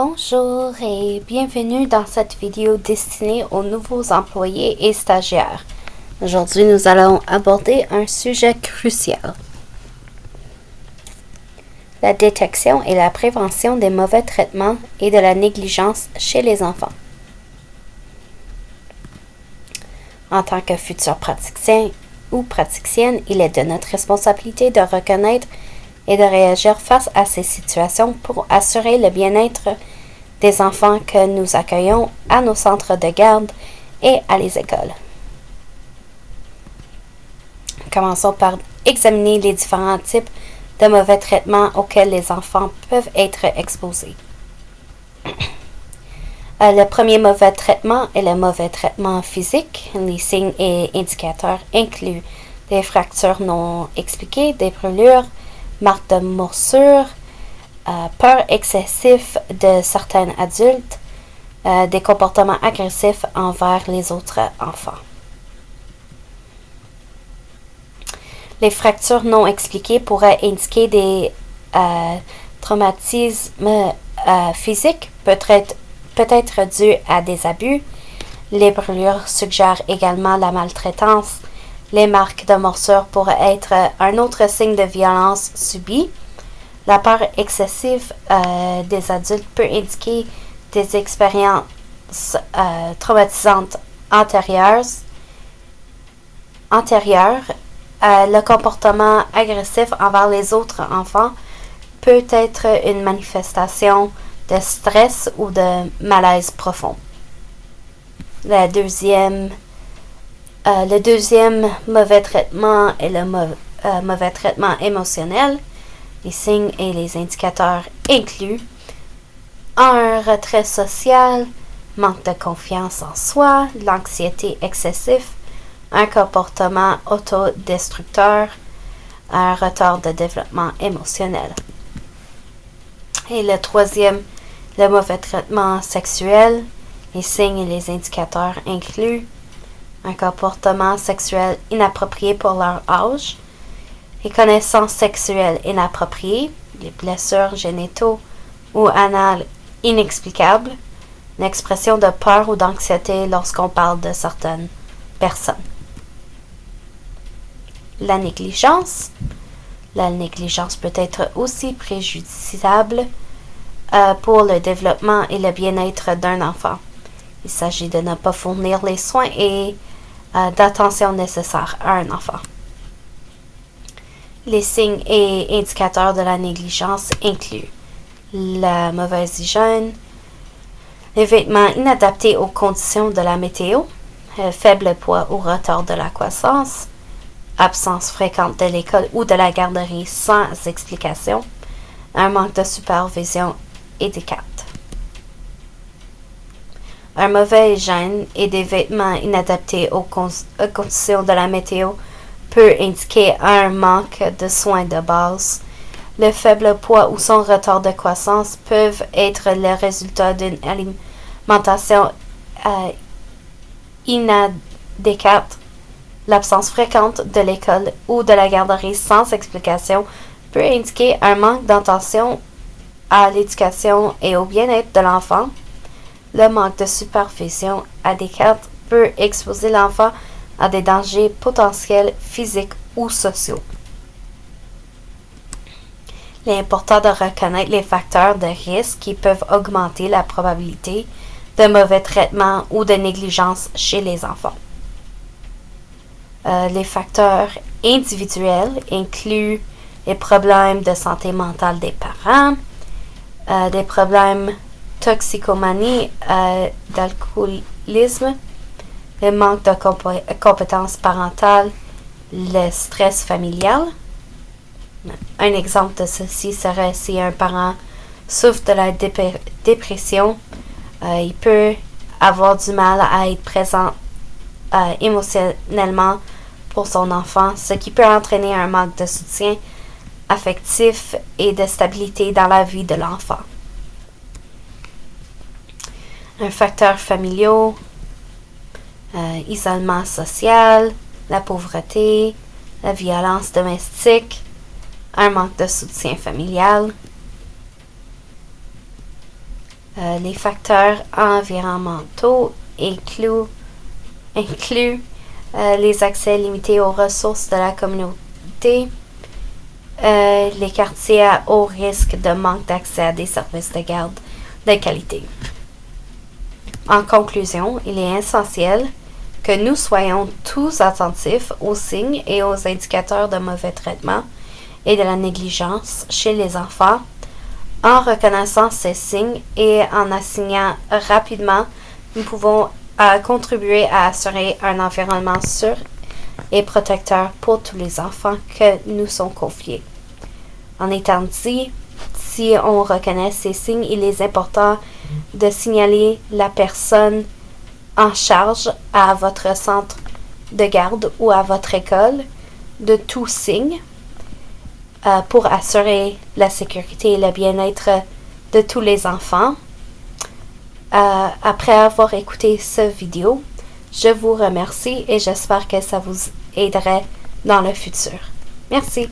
Bonjour et bienvenue dans cette vidéo destinée aux nouveaux employés et stagiaires. Aujourd'hui, nous allons aborder un sujet crucial. La détection et la prévention des mauvais traitements et de la négligence chez les enfants. En tant que futur praticien ou praticienne, il est de notre responsabilité de reconnaître et de réagir face à ces situations pour assurer le bien-être des enfants que nous accueillons à nos centres de garde et à les écoles. Commençons par examiner les différents types de mauvais traitements auxquels les enfants peuvent être exposés. Le premier mauvais traitement est le mauvais traitement physique. Les signes et indicateurs incluent des fractures non expliquées, des brûlures, marques de morsure, peur excessive de certains adultes, des comportements agressifs envers les autres enfants. Les fractures non expliquées pourraient indiquer des traumatismes physiques, peut-être dus à des abus. Les brûlures suggèrent également la maltraitance. Les marques de morsure pourraient être un autre signe de violence subie. La peur excessive des adultes peut indiquer des expériences traumatisantes antérieures. Le comportement agressif envers les autres enfants peut être une manifestation de stress ou de malaise profond. Le deuxième mauvais traitement est le mauvais traitement émotionnel. Les signes et les indicateurs incluent un retrait social, manque de confiance en soi, l'anxiété excessive, un comportement autodestructeur, un retard de développement émotionnel. Et le troisième, le mauvais traitement sexuel. Les signes et les indicateurs incluent un comportement sexuel inapproprié pour leur âge, les connaissances sexuelles inappropriées, les blessures génitaux ou anales inexplicables, l'expression de peur ou d'anxiété lorsqu'on parle de certaines personnes. La négligence. La négligence peut être aussi préjudiciable pour le développement et le bien-être d'un enfant. Il s'agit de ne pas fournir les soins et d'attention nécessaires à un enfant. Les signes et indicateurs de la négligence incluent la mauvaise hygiène, les vêtements inadaptés aux conditions de la météo, faible poids ou retard de la croissance, absence fréquente de l'école ou de la garderie sans explication, un manque de supervision éducante. Un mauvais hygiène et des vêtements inadaptés aux conditions de la météo peut indiquer un manque de soins de base. Le faible poids ou son retard de croissance peuvent être le résultat d'une alimentation inadéquate. L'absence fréquente de l'école ou de la garderie sans explication peut indiquer un manque d'attention à l'éducation et au bien-être de l'enfant. Le manque de supervision adéquate peut exposer l'enfant à des dangers potentiels physiques ou sociaux. Il est important de reconnaître les facteurs de risque qui peuvent augmenter la probabilité de mauvais traitement ou de négligence chez les enfants. Les facteurs individuels incluent les problèmes de santé mentale des parents, des problèmes toxicomanie, d'alcoolisme, le manque de compétences parentales, le stress familial. Un exemple de ceci serait si un parent souffre de la dépression, il peut avoir du mal à être présent émotionnellement pour son enfant, ce qui peut entraîner un manque de soutien affectif et de stabilité dans la vie de l'enfant. Un facteur familial, isolement social, la pauvreté, la violence domestique, un manque de soutien familial, Les facteurs environnementaux incluent les accès limités aux ressources de la communauté, les quartiers à haut risque de manque d'accès à des services de garde de qualité. En conclusion, il est essentiel que nous soyons tous attentifs aux signes et aux indicateurs de mauvais traitement et de la négligence chez les enfants. En reconnaissant ces signes et en assignant rapidement, nous pouvons contribuer à assurer un environnement sûr et protecteur pour tous les enfants que nous sont confiés. En étant dit, si on reconnaît ces signes, il est important de signaler la personne en charge à votre centre de garde ou à votre école de tout signe pour assurer la sécurité et le bien-être de tous les enfants. Après avoir écouté cette vidéo, je vous remercie et j'espère que ça vous aiderait dans le futur. Merci.